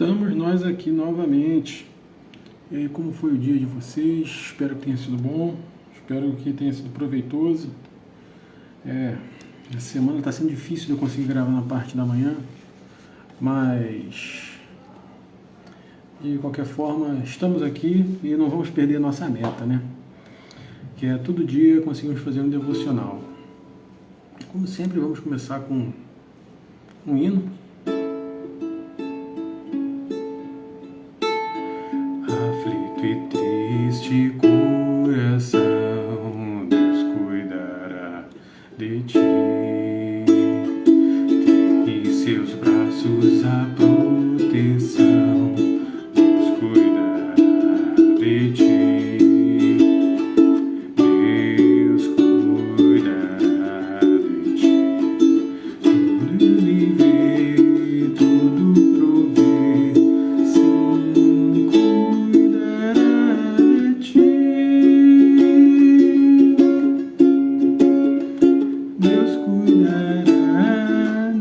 Estamos nós aqui novamente. E aí, como foi o dia de vocês? Espero que tenha sido bom, espero que tenha sido proveitoso. Essa semana está sendo difícil de eu conseguir gravar na parte da manhã, mas de qualquer forma estamos aqui e não vamos perder a nossa meta, né? Que é todo dia conseguimos fazer um devocional. Como sempre, vamos começar com um hino. Aflito e triste coração, Deus cuidará de ti. Tem em seus braços a proteção, Deus cuidará de ti. Deus cuidará de ti. Tudo Ele vê, tudo provê, sim, cuidará de ti. Deus cuidará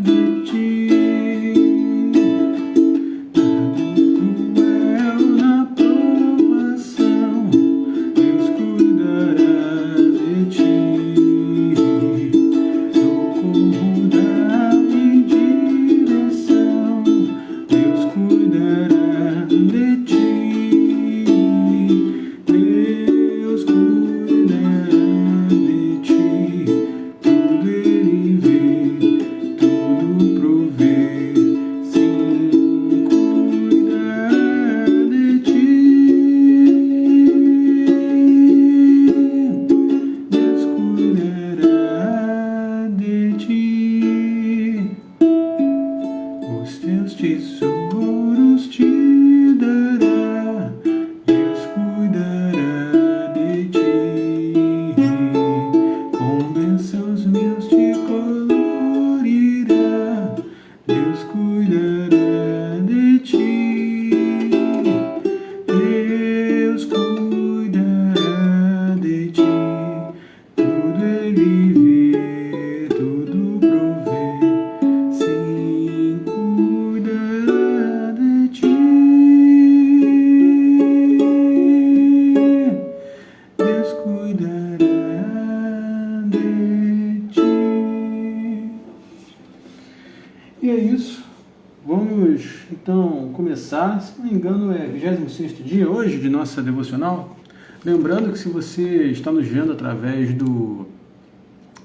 de ti. Nada cruel na provação, Deus cuidará de ti. Socorro dá-lhe direção, Deus cuidará de ti. Deus cuidará de ti. Tudo Ele vê, tudo provê, sim, cuidará de ti. Deus cuidará de ti. Os teus tesouros te dará, Deus cuidará de ti. Com bênçãos mil te colorirá, Deus cuidará de ti. Deus cuidará de ti. Tudo Ele vê, tudo provê, sim, cuidará de ti. Deus cuidará de ti. E é isso. Vamos então começar. Se não me engano, é 26º dia hoje de nossa devocional. Lembrando que se você está nos vendo através do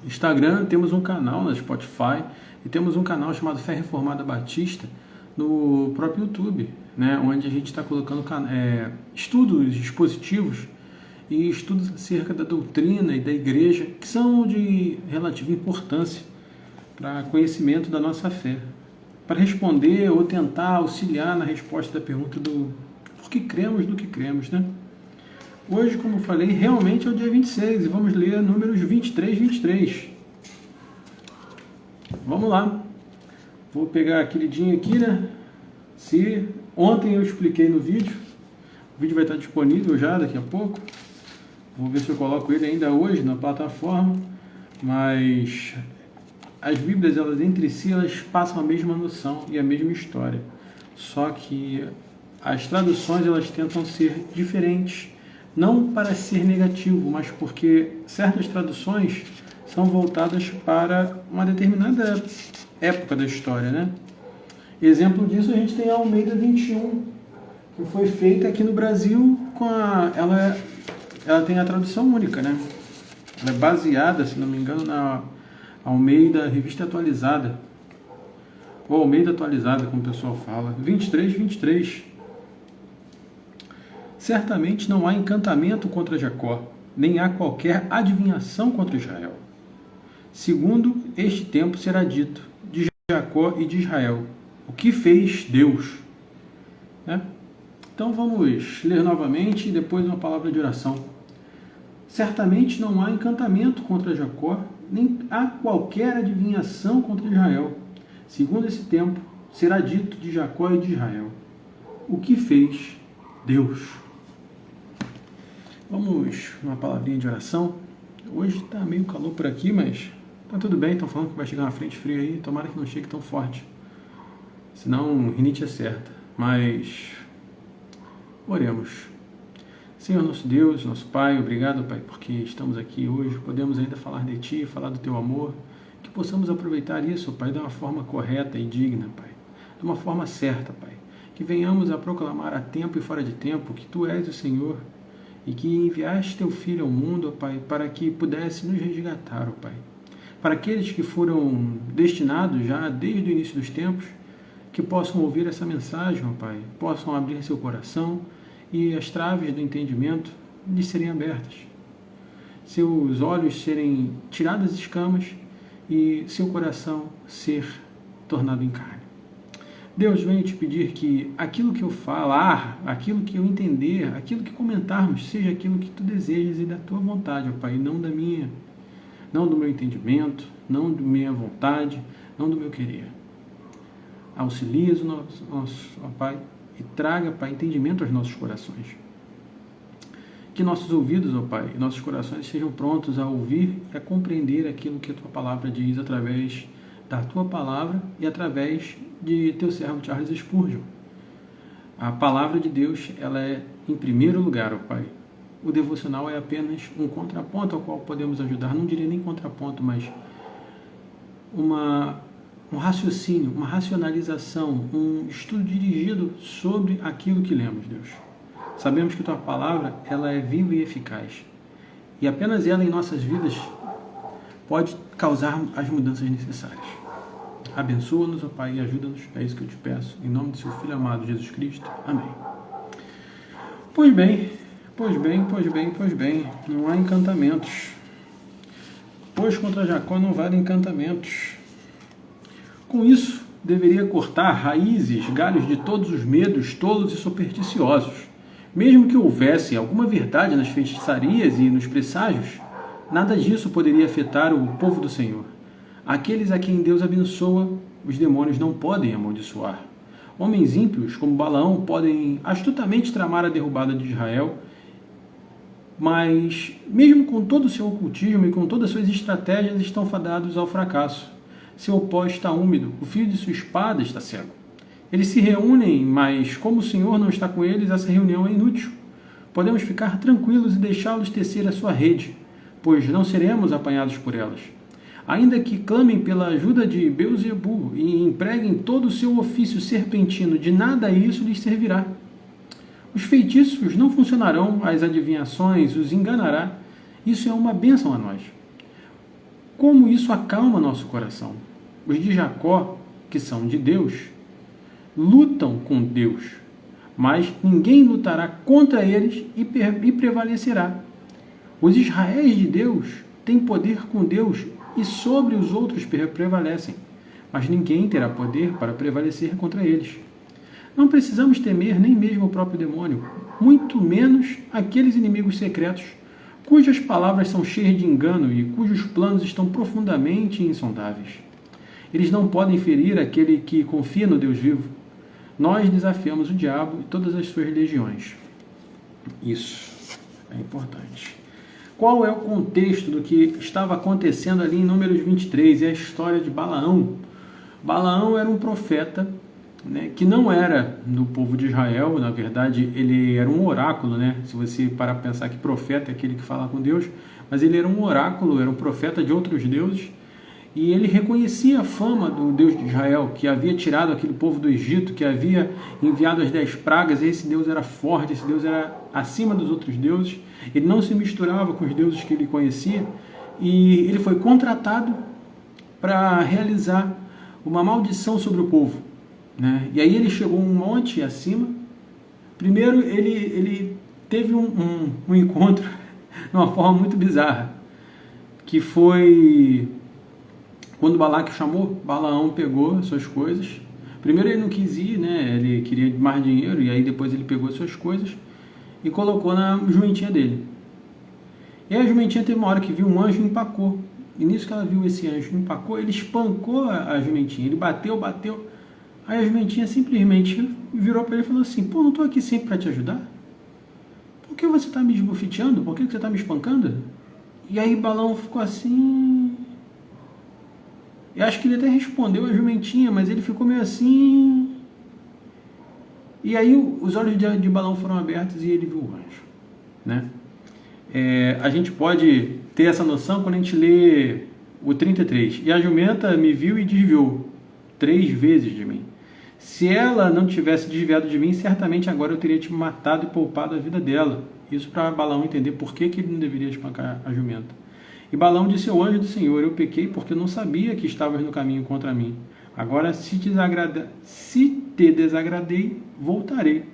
Instagram, temos um canal na Spotify e temos um canal chamado Fé Reformada Batista no próprio YouTube, né, onde a gente está colocando estudos expositivos e estudos acerca da doutrina e da igreja que são de relativa importância para conhecimento da nossa fé, para responder ou tentar auxiliar na resposta da pergunta do por que cremos no que cremos, né? Hoje, como eu falei, realmente é o dia 26 e vamos ler números 23 e 23. Vamos lá. Vou pegar a queridinha aqui, né? Se ontem eu expliquei no vídeo, o vídeo vai estar disponível já daqui a pouco. Vou ver se eu coloco ele ainda hoje na plataforma, mas as Bíblias, elas entre si, elas passam a mesma noção e a mesma história. Só que as traduções, elas tentam ser diferentes, não para ser negativo, mas porque certas traduções são voltadas para uma determinada época da história, né? Exemplo disso, a gente tem a Almeida 21, que foi feita aqui no Brasil ela tem a tradução única, né? Ela é baseada, se não me engano, na Almeida Revista Atualizada, ou Almeida Atualizada, como o pessoal fala, 23. Certamente não há encantamento contra Jacó, nem há qualquer adivinhação contra Israel. Segundo este tempo será dito de Jacó e de Israel, o que fez Deus? Né? Então vamos ler novamente e depois uma palavra de oração. Certamente não há encantamento contra Jacó, nem há qualquer adivinhação contra Israel. Segundo esse tempo será dito de Jacó e de Israel, o que fez Deus? Vamos uma palavrinha de oração. Hoje está meio calor por aqui, mas tá tudo bem. Estão falando que vai chegar uma frente fria aí. Tomara que não chegue tão forte. Senão, rinite é certa. Mas oremos. Senhor nosso Deus, nosso Pai, obrigado, Pai, porque estamos aqui hoje, podemos ainda falar de Ti, falar do Teu amor, que possamos aproveitar isso, Pai, de uma forma correta e digna, Pai, de uma forma certa, Pai, que venhamos a proclamar a tempo e fora de tempo que Tu és o Senhor e que enviaste Teu Filho ao mundo, Pai, para que pudesse nos resgatar, Pai, para aqueles que foram destinados já desde o início dos tempos, que possam ouvir essa mensagem, Pai, possam abrir seu coração e as traves do entendimento lhes serem abertas, seus olhos serem tiradas as escamas e seu coração ser tornado em carne. Deus, venho te pedir que aquilo que eu falar, aquilo que eu entender, aquilo que comentarmos, seja aquilo que Tu desejas e da Tua vontade, ó Pai, não da minha, não do meu entendimento, não da minha vontade, não do meu querer. Auxilia o nosso ó Pai, e traga, Pai, entendimento aos nossos corações. Que nossos ouvidos, ó Pai, e nossos corações sejam prontos a ouvir e a compreender aquilo que a Tua Palavra diz através da Tua Palavra e através de Teu servo Charles Spurgeon. A Palavra de Deus, ela é em primeiro lugar, ó Pai. O devocional é apenas um contraponto ao qual podemos ajudar, não diria nem contraponto, mas um raciocínio, uma racionalização, um estudo dirigido sobre aquilo que lemos, Deus. Sabemos que Tua Palavra, ela é viva e eficaz. E apenas ela em nossas vidas pode causar as mudanças necessárias. Abençoa-nos, ó Pai, e ajuda-nos. É isso que eu te peço. Em nome do Seu Filho amado, Jesus Cristo. Amém. Pois bem. Não há encantamentos. Pois contra Jacó não vale encantamentos. Com isso, deveria cortar raízes, galhos de todos os medos tolos e supersticiosos. Mesmo que houvesse alguma verdade nas feitiçarias e nos presságios, nada disso poderia afetar o povo do Senhor. Aqueles a quem Deus abençoa, os demônios não podem amaldiçoar. Homens ímpios, como Balaão, podem astutamente tramar a derrubada de Israel, mas, mesmo com todo o seu ocultismo e com todas as suas estratégias, estão fadados ao fracasso. Seu pó está úmido, o fio de sua espada está cego. Eles se reúnem, mas como o Senhor não está com eles, essa reunião é inútil. Podemos ficar tranquilos e deixá-los tecer a sua rede, pois não seremos apanhados por elas. Ainda que clamem pela ajuda de Beelzebu e empreguem todo o seu ofício serpentino, de nada isso lhes servirá. Os feitiços não funcionarão, as adivinhações os enganará. Isso é uma bênção a nós. Como isso acalma nosso coração? Os de Jacó, que são de Deus, lutam com Deus, mas ninguém lutará contra eles e prevalecerá. Os Israéis de Deus têm poder com Deus e sobre os outros prevalecem, mas ninguém terá poder para prevalecer contra eles. Não precisamos temer nem mesmo o próprio demônio, muito menos aqueles inimigos secretos, cujas palavras são cheias de engano e cujos planos estão profundamente insondáveis. Eles não podem ferir aquele que confia no Deus vivo. Nós desafiamos o diabo e todas as suas legiões. Isso é importante. Qual é o contexto do que estava acontecendo ali em Números 23? É a história de Balaão. Balaão era um profeta, né, que não era do povo de Israel, na verdade ele era um oráculo, né? Se você parar para pensar que profeta é aquele que fala com Deus, mas ele era um oráculo, era um profeta de outros deuses, e ele reconhecia a fama do Deus de Israel, que havia tirado aquele povo do Egito, que havia enviado as 10 pragas, e esse Deus era forte, esse Deus era acima dos outros deuses, ele não se misturava com os deuses que ele conhecia, e ele foi contratado para realizar uma maldição sobre o povo, né? E aí ele chegou um monte acima. Primeiro ele teve um encontro de uma forma muito bizarra, que foi quando Balaque chamou, Balaão pegou as suas coisas. Primeiro ele não quis ir, né? Ele queria mais dinheiro, e aí depois ele pegou as suas coisas e colocou na jumentinha dele. E a jumentinha teve uma hora que viu um anjo e empacou. E nisso que ela viu esse anjo empacou, ele espancou a jumentinha, ele bateu. Aí a jumentinha simplesmente virou para ele e falou assim: pô, não estou aqui sempre para te ajudar? Por que você está me esbofeteando? Por que você está me espancando? E aí Balaão ficou assim. Eu acho que ele até respondeu a jumentinha, mas ele ficou meio assim. E aí os olhos de Balaão foram abertos e ele viu o anjo, né? A gente pode ter essa noção quando a gente lê o 33. E a jumenta me viu e desviou 3 vezes de mim. Se ela não tivesse desviado de mim, certamente agora eu teria te matado e poupado a vida dela. Isso para Balaão entender por que ele não deveria espancar a jumenta. E Balaão disse ao anjo do Senhor: eu pequei porque não sabia que estavas no caminho contra mim. Agora, se te desagradei, voltarei.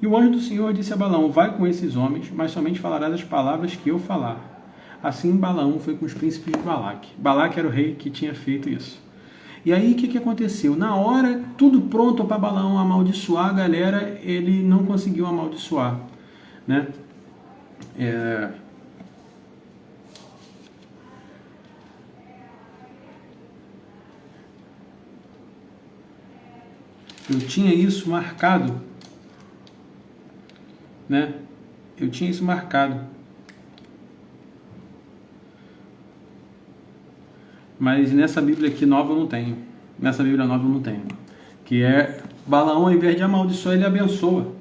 E o anjo do Senhor disse a Balaão: vai com esses homens, mas somente falarás as palavras que eu falar. Assim Balaão foi com os príncipes de Balaque. Balaque era o rei que tinha feito isso. E aí o que aconteceu? Na hora, tudo pronto para Balaão amaldiçoar a galera, ele não conseguiu amaldiçoar, né? Eu tinha isso marcado, né? Eu tinha isso marcado. Mas nessa Bíblia aqui nova eu não tenho. Nessa Bíblia nova eu não tenho. Que é Balaão, ao invés de amaldiçoar, ele abençoa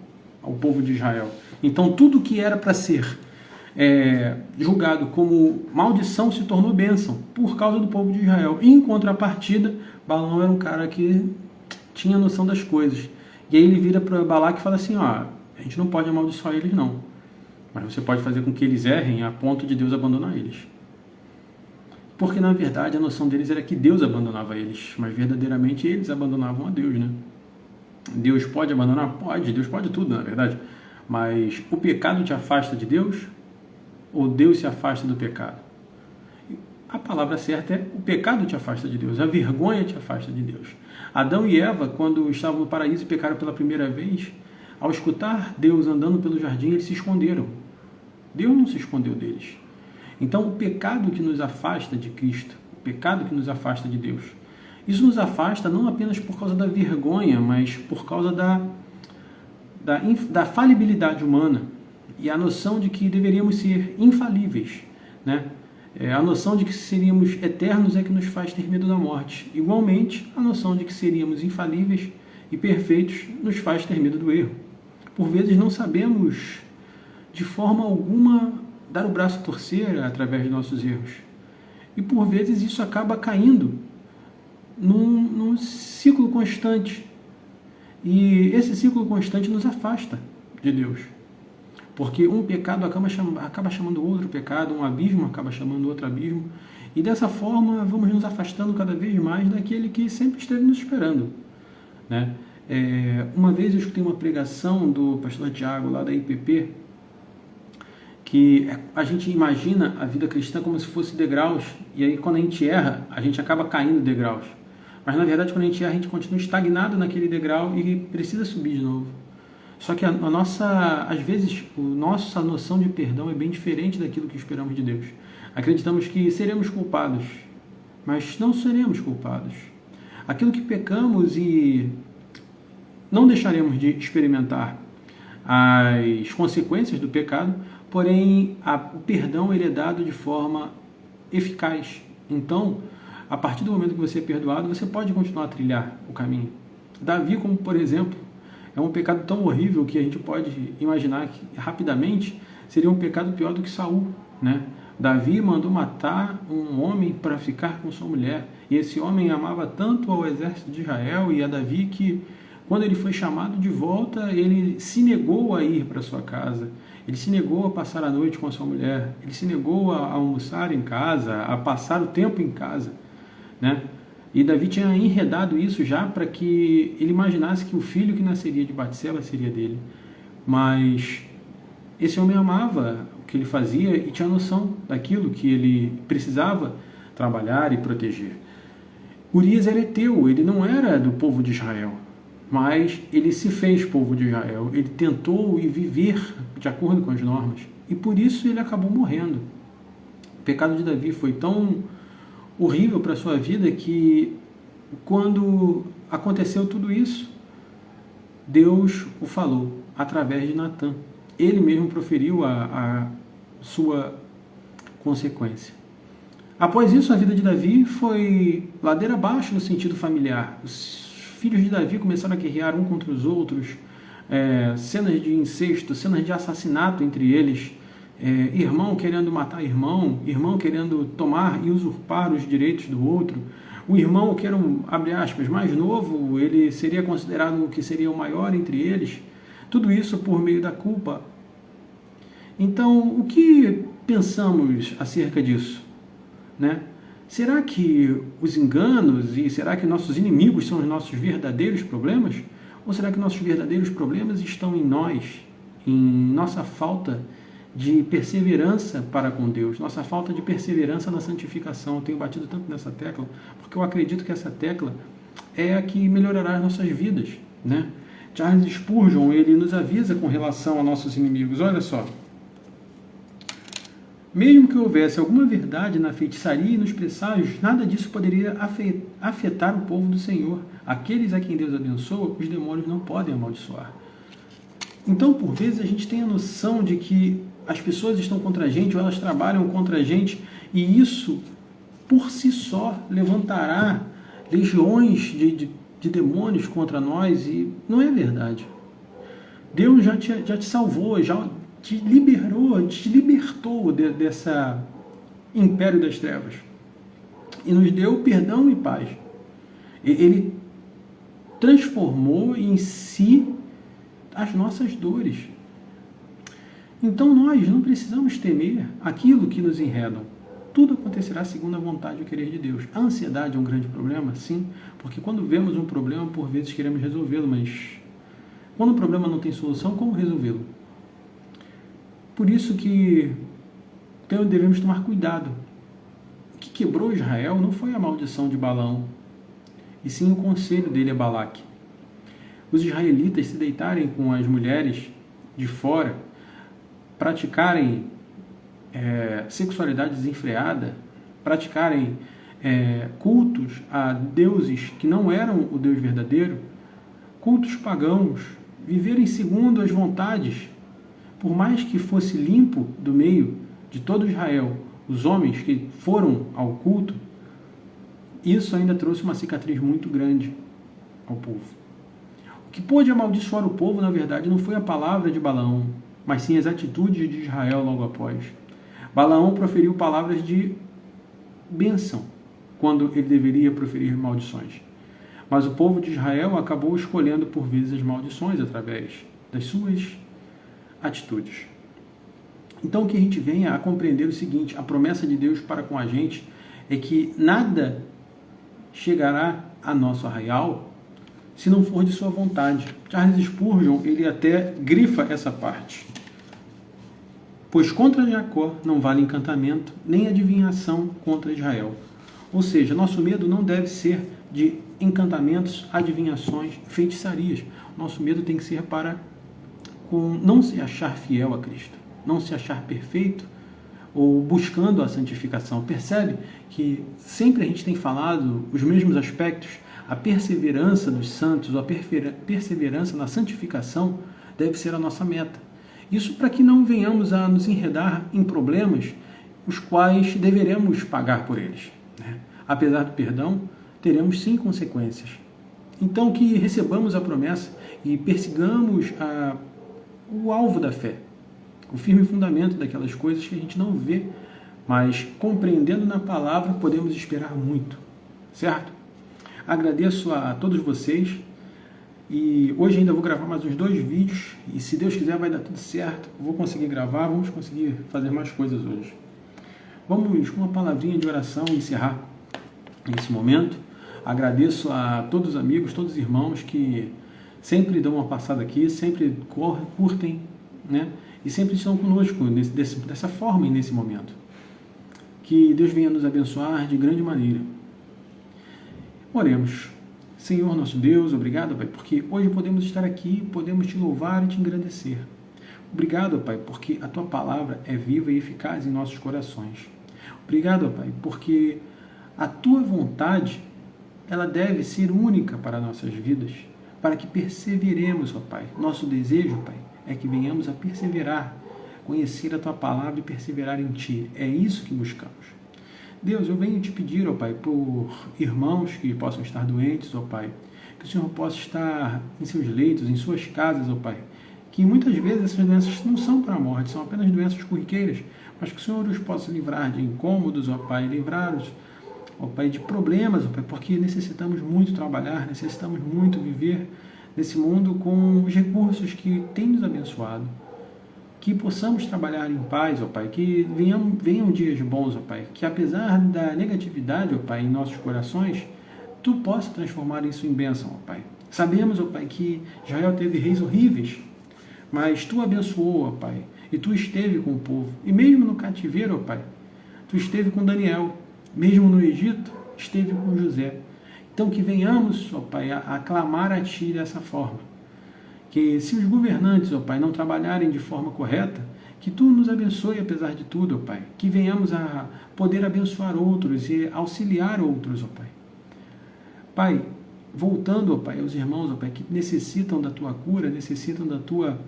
o povo de Israel. Então tudo que era para ser julgado como maldição se tornou bênção por causa do povo de Israel. Em contrapartida, Balaão era um cara que tinha noção das coisas. E aí ele vira para Balaque e fala assim: ó, a gente não pode amaldiçoar eles não, mas você pode fazer com que eles errem a ponto de Deus abandonar eles. Porque na verdade a noção deles era que Deus abandonava eles, mas verdadeiramente eles abandonavam a Deus, né? Deus pode abandonar? Pode, Deus pode tudo, na verdade. Mas o pecado te afasta de Deus? Ou Deus se afasta do pecado? A palavra certa é: o pecado te afasta de Deus, a vergonha te afasta de Deus. Adão e Eva, quando estavam no paraíso e pecaram pela primeira vez, ao escutar Deus andando pelo jardim, eles se esconderam. Deus não se escondeu deles. Então, o pecado que nos afasta de Cristo, o pecado que nos afasta de Deus, isso nos afasta não apenas por causa da vergonha, mas por causa da falibilidade humana e a noção de que deveríamos ser infalíveis, né? A noção de que seríamos eternos é que nos faz ter medo da morte. Igualmente, a noção de que seríamos infalíveis e perfeitos nos faz ter medo do erro. Por vezes não sabemos de forma alguma dar o braço a torcer através de nossos erros. E por vezes isso acaba caindo num ciclo constante. E esse ciclo constante nos afasta de Deus. Porque um pecado acaba chamando outro pecado, um abismo acaba chamando outro abismo. E dessa forma vamos nos afastando cada vez mais daquele que sempre esteve nos esperando, né? Uma vez eu escutei uma pregação do pastor Tiago, lá da IPP, que a gente imagina a vida cristã como se fosse degraus, e aí quando a gente erra, a gente acaba caindo degraus. Mas na verdade, quando a gente erra, a gente continua estagnado naquele degrau e precisa subir de novo. Só que às vezes, a nossa noção de perdão é bem diferente daquilo que esperamos de Deus. Acreditamos que seremos culpados, mas não seremos culpados. Aquilo que pecamos e não deixaremos de experimentar as consequências do pecado, porém o perdão ele é dado de forma eficaz. Então, a partir do momento que você é perdoado, você pode continuar a trilhar o caminho. Davi, como por exemplo, é um pecado tão horrível que a gente pode imaginar que rapidamente seria um pecado pior do que Saul, né? Davi mandou matar um homem para ficar com sua mulher. E esse homem amava tanto ao exército de Israel e a Davi que, quando ele foi chamado de volta, ele se negou a ir para sua casa. Ele se negou a passar a noite com a sua mulher. Ele se negou a almoçar em casa, a passar o tempo em casa, né? E Davi tinha enredado isso já para que ele imaginasse que o filho que nasceria de Batseba seria dele. Mas esse homem amava o que ele fazia e tinha noção daquilo que ele precisava trabalhar e proteger. Urias era heteu, ele não era do povo de Israel, mas ele se fez povo de Israel. Ele tentou viver de acordo com as normas e por isso ele acabou morrendo. O pecado de Davi foi tão horrível para a sua vida que quando aconteceu tudo isso, Deus o falou através de Natã. Ele mesmo proferiu a sua consequência. Após isso, a vida de Davi foi ladeira abaixo no sentido familiar. Os filhos de Davi começaram a guerrear um contra os outros, cenas de incesto, cenas de assassinato entre eles, irmão querendo matar irmão, irmão querendo tomar e usurpar os direitos do outro, o irmão que era, abre aspas, mais novo, ele seria considerado o que seria o maior entre eles, tudo isso por meio da culpa. Então, o que pensamos acerca disso, né? Será que os enganos e será que nossos inimigos são os nossos verdadeiros problemas? Ou será que nossos verdadeiros problemas estão em nós, em nossa falta de perseverança para com Deus, nossa falta de perseverança na santificação? Eu tenho batido tanto nessa tecla, porque eu acredito que essa tecla é a que melhorará as nossas vidas, né? Charles Spurgeon, ele nos avisa com relação a nossos inimigos. Olha só. Mesmo que houvesse alguma verdade na feitiçaria e nos presságios, nada disso poderia afetar o povo do Senhor. Aqueles a quem Deus abençoa, os demônios não podem amaldiçoar. Então, por vezes, a gente tem a noção de que as pessoas estão contra a gente, ou elas trabalham contra a gente, e isso, por si só, levantará legiões de demônios contra nós, e não é verdade. Deus já te salvou, já te libertou desse império das trevas e nos deu perdão e paz. Ele transformou em si as nossas dores. Então nós não precisamos temer aquilo que nos enredam. Tudo acontecerá segundo a vontade e o querer de Deus. A ansiedade é um grande problema? Sim, porque quando vemos um problema, por vezes queremos resolvê-lo, mas quando o problema não tem solução, como resolvê-lo? Por isso que devemos tomar cuidado. O que quebrou Israel não foi a maldição de Balaão, e sim o conselho dele a Balaque. Os israelitas se deitarem com as mulheres de fora, praticarem sexualidade desenfreada, praticarem cultos a deuses que não eram o Deus verdadeiro, cultos pagãos, viverem segundo as vontades. Por mais que fosse limpo do meio de todo Israel os homens que foram ao culto, isso ainda trouxe uma cicatriz muito grande ao povo. O que pôde amaldiçoar o povo, na verdade, não foi a palavra de Balaão, mas sim as atitudes de Israel logo após. Balaão proferiu palavras de bênção, quando ele deveria proferir maldições. Mas o povo de Israel acabou escolhendo por vezes as maldições através das suas atitudes. Então que a gente venha a compreender o seguinte: a promessa de Deus para com a gente é que nada chegará a nosso arraial se não for de sua vontade. Charles Spurgeon, ele até grifa essa parte. Pois contra Jacó não vale encantamento, nem adivinhação contra Israel. Ou seja, nosso medo não deve ser de encantamentos, adivinhações, feitiçarias. Nosso medo tem que ser para não se achar fiel a Cristo, não se achar perfeito ou buscando a santificação. Percebe que sempre a gente tem falado os mesmos aspectos. A perseverança dos santos, ou a perseverança na santificação deve ser a nossa meta. Isso para que não venhamos a nos enredar em problemas os quais deveremos pagar por eles, né? Apesar do perdão, teremos sim consequências. Então que recebamos a promessa e persigamos o alvo da fé, o firme fundamento daquelas coisas que a gente não vê, mas compreendendo na palavra podemos esperar muito, certo? Agradeço a todos vocês e hoje ainda vou gravar mais uns 2 vídeos e se Deus quiser vai dar tudo certo, vou conseguir gravar, vamos conseguir fazer mais coisas hoje. Vamos com uma palavrinha de oração encerrar esse momento. Agradeço a todos os amigos, todos os irmãos que sempre dão uma passada aqui, sempre curtem, né? E sempre estão conosco dessa forma e nesse momento. Que Deus venha nos abençoar de grande maneira. Oremos. Senhor nosso Deus, obrigado, Pai, porque hoje podemos estar aqui, podemos te louvar e te agradecer. Obrigado, Pai, porque a Tua palavra é viva e eficaz em nossos corações. Obrigado, Pai, porque a Tua vontade, ela deve ser única para nossas vidas, para que perseveremos, ó Pai. Nosso desejo, Pai, é que venhamos a perseverar, conhecer a Tua palavra e perseverar em Ti. É isso que buscamos. Deus, eu venho te pedir, ó Pai, por irmãos que possam estar doentes, ó Pai, que o Senhor possa estar em seus leitos, em suas casas, ó Pai, que muitas vezes essas doenças não são para a morte, são apenas doenças corriqueiras, mas que o Senhor os possa livrar de incômodos, ó Pai, livrar-os, ó Pai, de problemas, ó Pai, porque necessitamos muito trabalhar, necessitamos muito viver nesse mundo com os recursos que tem nos abençoado. Que possamos trabalhar em paz, ó Pai, que venham dias bons, ó Pai, que apesar da negatividade, ó Pai, em nossos corações, Tu possa transformar isso em bênção, ó Pai. Sabemos, ó Pai, que Israel teve reis horríveis, mas Tu abençoou, ó Pai, e Tu esteve com o povo. E mesmo no cativeiro, ó Pai, Tu esteve com Daniel. Mesmo no Egito, esteve com José. Então que venhamos, ó Pai, a clamar a Ti dessa forma. Que se os governantes, ó Pai, não trabalharem de forma correta, que Tu nos abençoe apesar de tudo, ó Pai. Que venhamos a poder abençoar outros e auxiliar outros, ó Pai. Pai, voltando, ó Pai, aos irmãos, ó Pai, que necessitam da Tua cura, necessitam da Tua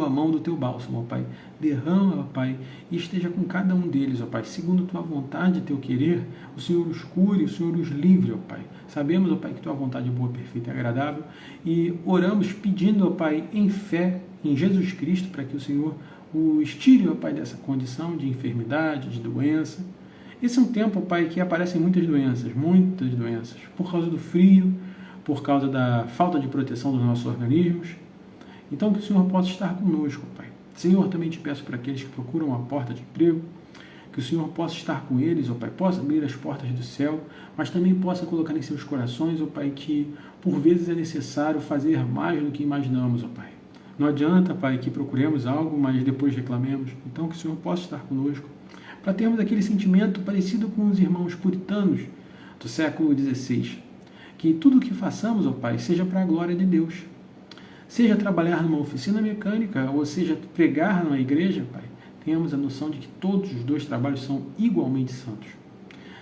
mão, do Teu bálsamo, ó Pai. Derrama, ó Pai, e esteja com cada um deles, ó Pai. Segundo Tua vontade e Teu querer, o Senhor os cure, o Senhor os livre, ó Pai. Sabemos, ó Pai, que Tua vontade é boa, perfeita e agradável, e oramos pedindo, ó Pai, em fé, em Jesus Cristo, para que o Senhor os tire, ó Pai, dessa condição de enfermidade, de doença. Esse é um tempo, ó Pai, que aparecem muitas doenças, por causa do frio, por causa da falta de proteção dos nossos organismos. Então, que o Senhor possa estar conosco, Pai. Senhor, também te peço para aqueles que procuram uma porta de emprego, que o Senhor possa estar com eles, ó Pai, possa abrir as portas do céu, mas também possa colocar em seus corações, ó Pai, que por vezes é necessário fazer mais do que imaginamos, ó Pai. Não adianta, Pai, que procuremos algo, mas depois reclamemos. Então, que o Senhor possa estar conosco, para termos aquele sentimento parecido com os irmãos puritanos do século XVI. Que tudo o que façamos, ó Pai, seja para a glória de Deus. Seja trabalhar numa oficina mecânica, ou seja pregar numa igreja, Pai, tenhamos a noção de que todos os dois trabalhos são igualmente santos.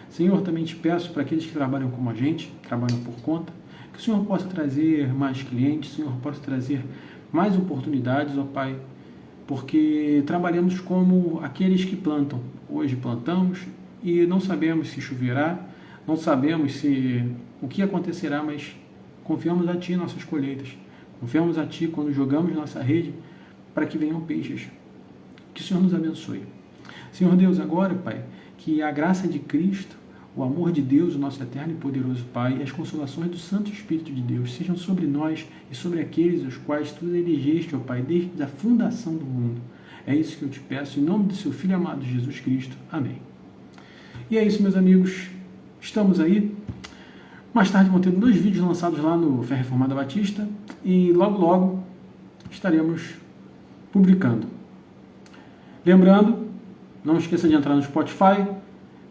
Senhor, também te peço para aqueles que trabalham como a gente, trabalham por conta, que o Senhor possa trazer mais clientes, o Senhor possa trazer mais oportunidades, ó Pai, porque trabalhamos como aqueles que plantam. Hoje plantamos e não sabemos se choverá, não sabemos o que acontecerá, mas confiamos a Ti em nossas colheitas. Confiamos a Ti quando jogamos nossa rede para que venham peixes. Que o Senhor nos abençoe. Senhor Deus, agora, Pai, que a graça de Cristo, o amor de Deus, o nosso eterno e poderoso Pai, e as consolações do Santo Espírito de Deus sejam sobre nós e sobre aqueles os quais Tu elegeste, ó Pai, desde a fundação do mundo. É isso que eu te peço, em nome do Seu Filho amado Jesus Cristo. Amém. E é isso, meus amigos. Estamos aí. Mais tarde vão ter 2 vídeos lançados lá no Fé Reformada Batista e logo, logo estaremos publicando. Lembrando, não esqueça de entrar no Spotify,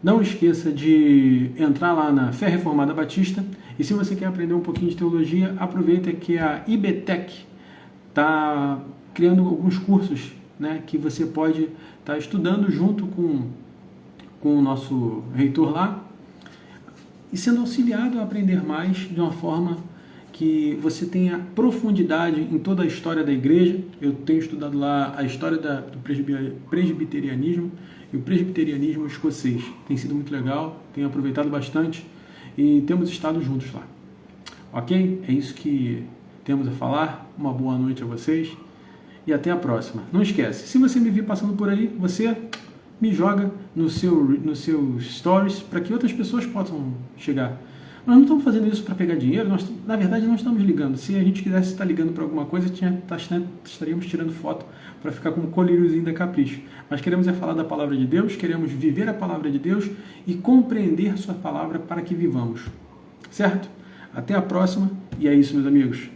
não esqueça de entrar lá na Fé Reformada Batista e se você quer aprender um pouquinho de teologia, aproveita que a IBTEC está criando alguns cursos, né, que você pode estar estudando junto com o nosso reitor lá, e sendo auxiliado a aprender mais de uma forma que você tenha profundidade em toda a história da igreja. Eu tenho estudado lá a história do presbiterianismo e o presbiterianismo escocês. Tem sido muito legal, tenho aproveitado bastante e temos estado juntos lá. Ok? É isso que temos a falar. Uma boa noite a vocês e até a próxima. Não esquece, se você me vir passando por aí, você me joga nos seus stories para que outras pessoas possam chegar. Nós não estamos fazendo isso para pegar dinheiro, nós, na verdade, não estamos ligando. Se a gente quisesse estar ligando para alguma coisa, estaríamos tirando foto para ficar com um colíriozinho da Capricho. Mas queremos falar da palavra de Deus, queremos viver a palavra de Deus e compreender sua palavra para que vivamos. Certo? Até a próxima e é isso, meus amigos.